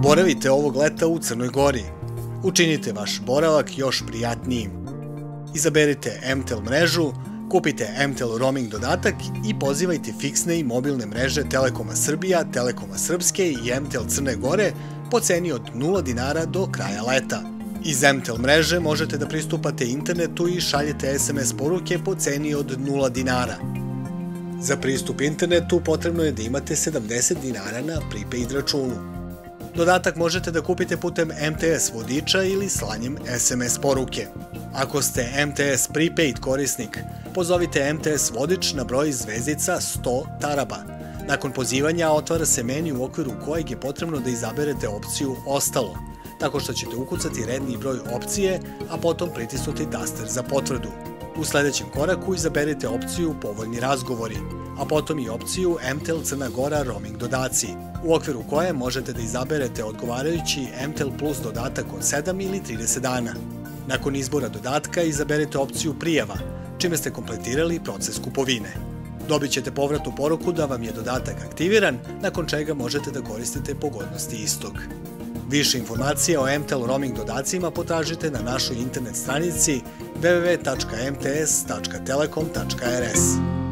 Boravite ovog leta u Crnoj Gori. Učinite vaš boravak još prijatnijim. Izaberite MTEL mrežu, kupite MTEL roaming dodatak i pozivajte fiksne i mobilne mreže Telekoma Srbija, Telekoma Srpske i MTEL Crne Gore po ceni od 0 dinara do kraja leta. Iz MTEL mreže možete da pristupate internetu i šaljete SMS poruke po ceni od 0 dinara. Za pristup internetu potrebno je da imate 70 dinara na prepaid računu. Dodatak možete da kupite putem MTS vodiča ili slanjem SMS poruke. Ako ste MTS prepaid korisnik, pozovite MTS vodič na broj zvezdica 100 taraba. Nakon pozivanja otvara se meniju u okviru kojeg je potrebno da izaberete opciju Ostalo, tako što ćete ukucati redni broj opcije, a potom pritisnuti taster za potvrdu. U sledećem koraku izaberite opciju Povoljni razgovori, a potom i opciju MTEL Crna Gora roaming dodaci, u okviru koje možete da izaberete odgovarajući MTEL Plus dodatak od 7 ili 30 dana. Nakon izbora dodatka izaberite opciju Prijava, čime ste kompletirali proces kupovine. Dobit ćete povratnu poruku da vam je dodatak aktiviran, nakon čega možete da koristite pogodnosti istog. Više informacija o MTEL roaming dodacima potražite na našoj internet stranici www.mts.telekom.rs.